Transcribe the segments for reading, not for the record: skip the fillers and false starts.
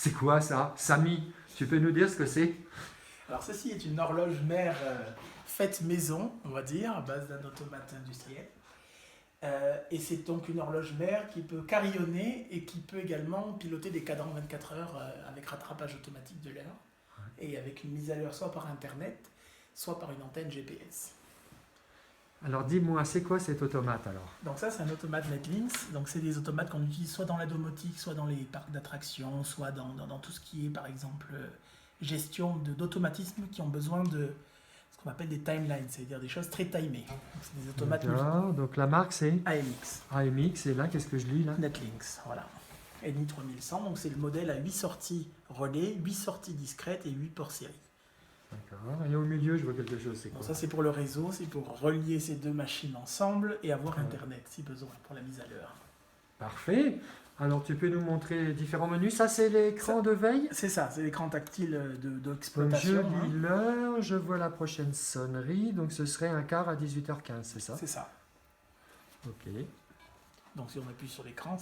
C'est quoi ça? Samy, tu peux nous dire ce que c'est? Alors ceci est une horloge mère faite maison, on va dire, à base d'un automate industriel. Et c'est donc une horloge mère qui peut carillonner et qui peut également piloter des cadrans 24 heures avec rattrapage automatique de l'heure et avec une mise à l'heure soit par internet, soit par une antenne GPS. Alors dis-moi, c'est quoi cet automate alors? Donc ça c'est un automate Netlinks, donc c'est des automates qu'on utilise soit dans la domotique, soit dans les parcs d'attractions, soit dans tout ce qui est par exemple gestion d'automatismes qui ont besoin de ce qu'on appelle des timelines, c'est-à-dire des choses très timées. Donc, c'est des automates D'accord, donc la marque c'est AMX, AMX, et là qu'est-ce que je lis là? Netlinks, voilà. NI 3100, donc c'est le modèle à 8 sorties relais, 8 sorties discrètes et 8 ports série. D'accord, et au milieu je vois quelque chose, c'est Donc quoi? ça c'est pour le réseau, c'est pour relier ces deux machines ensemble et avoir internet si besoin pour la mise à l'heure. Parfait. Alors tu peux nous montrer différents menus. Ça c'est l'écran de veille. C'est ça, c'est l'écran tactile Donc d'exploitation. je lis l'heure, je vois la prochaine sonnerie, donc ce serait un quart à 18h15, c'est ça? C'est ça. Ok. Donc si on appuie sur l'écran,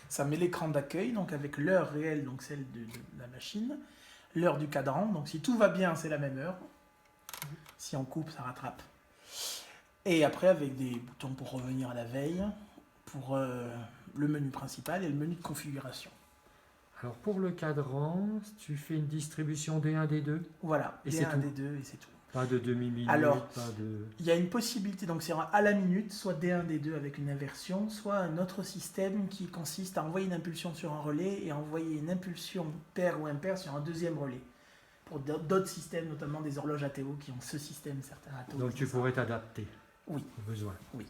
ça met l'écran d'accueil, donc avec l'heure réelle, donc celle de la machine, l'heure du cadran, donc si tout va bien, c'est la même heure. Si on coupe, ça rattrape. Et après, avec des boutons pour revenir à la veille, pour le menu principal et le menu de configuration. Alors pour le cadran, tu fais une distribution D1, D2? Voilà, Et D1, c'est tout. D2 et c'est tout. Pas de demi-minute, Alors, pas de... Il y a une possibilité, donc c'est à la minute, soit D1, D2 avec une inversion, soit un autre système qui consiste à envoyer une impulsion sur un relais et à envoyer une impulsion paire ou impaire sur un deuxième relais. Pour d'autres systèmes, notamment des horloges ATO qui ont ce système, certains ATO. Donc tu pourrais t'adapter Oui. au besoin. Oui.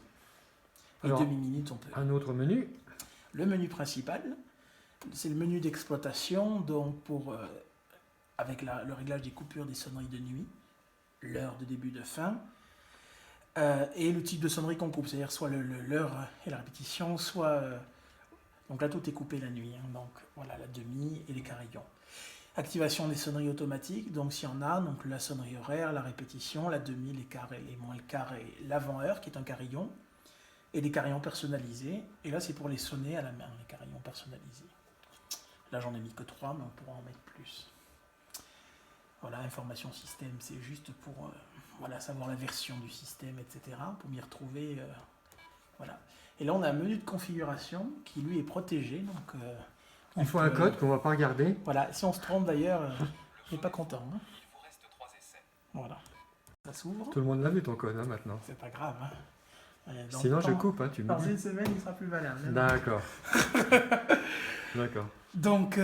Et Alors, demi-minute, on peut. un autre menu. Le menu principal, c'est le menu d'exploitation, donc avec le réglage des coupures des sonneries de nuit, l'heure de début de fin, et le type de sonnerie qu'on coupe, c'est-à-dire soit l'heure et la répétition, soit... donc là, tout est coupé la nuit, hein, donc voilà, la demi et les carillons. Activation des sonneries automatiques, donc s'il y en a, donc la sonnerie horaire, la répétition, la demi, les quarts et les moins le quart et l'avant-heure, qui est un carillon, et des carillons personnalisés, et là, c'est pour les sonner à la main, les carillons personnalisés. Là, j'en ai mis que 3, mais on pourra en mettre plus. Voilà, information système, c'est juste pour voilà, savoir la version du système, etc. Pour m'y retrouver. Voilà. Et là, on a un menu de configuration qui, lui, est protégé. Donc, Il faut un code qu'on ne va pas regarder. Voilà, si on se trompe d'ailleurs, je n'ai pas content. Hein. Voilà. Ça s'ouvre. Tout le monde l'a vu ton code hein, maintenant. C'est pas grave. Hein. Sinon, je coupe, hein, tu me Dans dis. une semaine, il sera plus valable. Hein. D'accord. D'accord. Donc,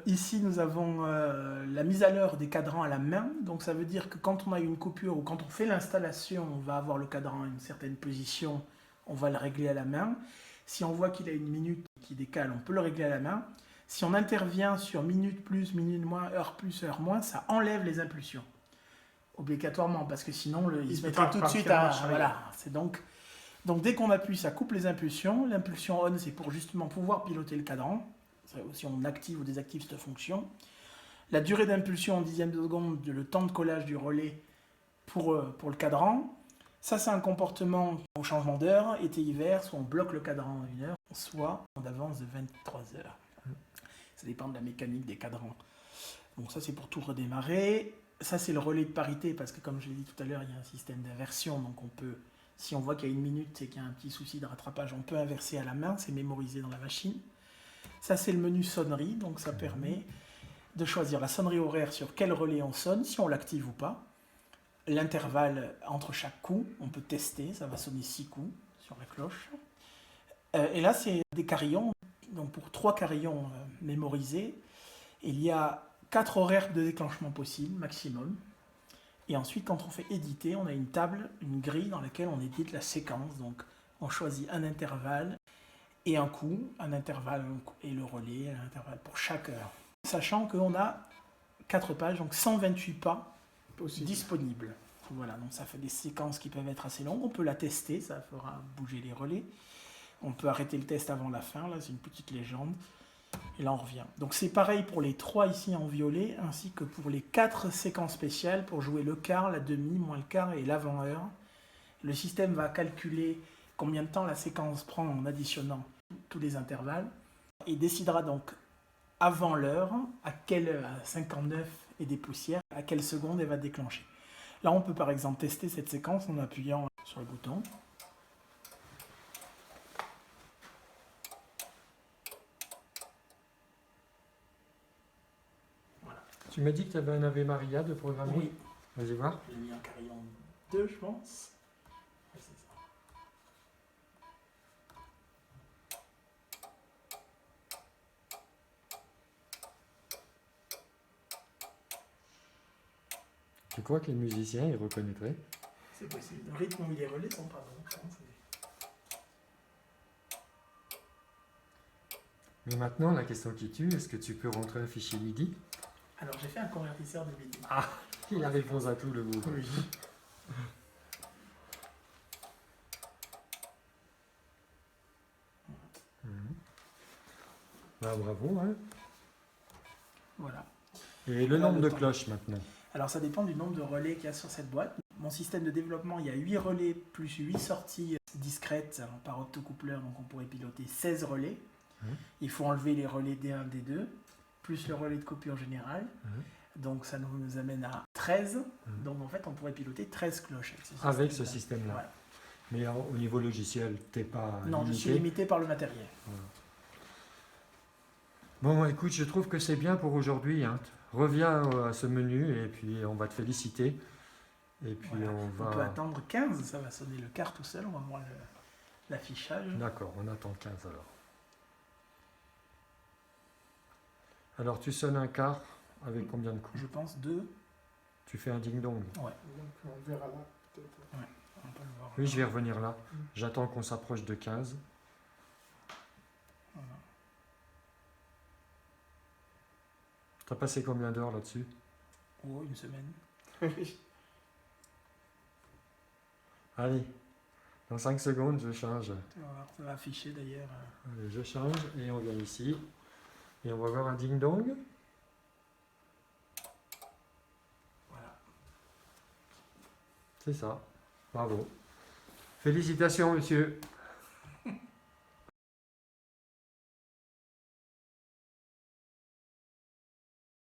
ici, nous avons la mise à l'heure des cadrans à la main. Donc, ça veut dire que quand on a une coupure ou quand on fait l'installation, on va avoir le cadran à une certaine position, on va le régler à la main. Si on voit qu'il a une minute qui décale, on peut le régler à la main. Si on intervient sur minute plus, minute moins, heure plus, heure moins, ça enlève les impulsions. Obligatoirement, parce que sinon, il se mettrait tout de suite à... Voilà, c'est donc dès qu'on appuie, ça coupe les impulsions. L'impulsion on, c'est pour justement pouvoir piloter le cadran. Si on active ou désactive cette fonction. La durée d'impulsion en dixième de seconde, le temps de collage du relais pour le cadran. Ça, c'est un comportement au changement d'heure, été-hiver, soit on bloque le cadran à 1 heure, soit on avance de 23 heures. Ça dépend de la mécanique des cadrans. Donc ça, c'est pour tout redémarrer. Ça, c'est le relais de parité, parce que comme je l'ai dit tout à l'heure, il y a un système d'inversion, donc on peut... Si on voit qu'il y a 1 minute et qu'il y a un petit souci de rattrapage, on peut inverser à la main, c'est mémorisé dans la machine. Ça, c'est le menu sonnerie, donc ça permet de choisir la sonnerie horaire sur quel relais on sonne, si on l'active ou pas. L'intervalle entre chaque coup, on peut tester, ça va sonner 6 coups sur la cloche. Et là, c'est des carillons, donc pour 3 carillons mémorisés, il y a 4 horaires de déclenchement possibles, maximum. Et ensuite, quand on fait éditer, on a une table, une grille dans laquelle on édite la séquence. Donc, on choisit un intervalle et un coup, un intervalle et le relais, un intervalle pour chaque heure. Sachant qu'on a 4 pages, donc 128 pas disponibles. Voilà, donc ça fait des séquences qui peuvent être assez longues. On peut la tester, ça fera bouger les relais. On peut arrêter le test avant la fin, là c'est une petite légende. Et là on revient. Donc c'est pareil pour les 3 ici en violet, ainsi que pour les 4 séquences spéciales pour jouer le quart, la demi, moins le quart et l'avant-heure. Le système va calculer combien de temps la séquence prend en additionnant tous les intervalles et décidera donc avant l'heure, à 59 et des poussières, à quelle seconde elle va déclencher. Là, on peut par exemple tester cette séquence en appuyant sur le bouton. Tu m'as dit que tu avais un Ave Maria de programmer. Oui. Vas-y voir. Je l'ai mis en carillon 2, je pense. Ouais, c'est ça. Tu crois que les musiciens, ils reconnaîtraient? C'est possible. Le rythme où les relais sont pas bons, je pense. Mais maintenant, la question qui tue, est-ce que tu peux rentrer un fichier MIDI? Alors, j'ai fait un convertisseur de MIDI. Ah, il a réponse à tout le bout. Oui. Ah, bravo, hein. Voilà. Et le Là, nombre le de temps. cloches maintenant? Alors, ça dépend du nombre de relais qu'il y a sur cette boîte. Mon système de développement, il y a 8 relais plus 8 sorties discrètes par optocoupleur, donc on pourrait piloter 16 relais. Il faut enlever les relais D1, D2, plus le relais de coupure générale. Donc ça nous amène à 13. Donc en fait, on pourrait piloter 13 cloches Avec ce système-là. Voilà. Mais au niveau logiciel, t'es pas Non, limité. je suis limité par le matériel. Voilà. Bon, écoute, je trouve que c'est bien pour aujourd'hui, hein. Reviens à ce menu et puis on va te féliciter. Et puis Voilà. on va... On peut attendre 15, ça va sonner le quart tout seul, on va voir l'affichage. D'accord, on attend 15 alors. Alors tu sonnes un quart avec combien de coups? Je pense 2. Tu fais un ding-dong. Ouais. Donc on verra là, peut-être. On peut le voir. Oui, je vais revenir là. J'attends qu'on s'approche de 15. Voilà. T'as passé combien d'heures là-dessus? Oh, une semaine. Allez, dans 5 secondes, je change. Tu vas voir, ça va afficher d'ailleurs. Allez, je change et on vient ici. Et on va voir un ding-dong. Voilà. C'est ça. Bravo. Félicitations, monsieur.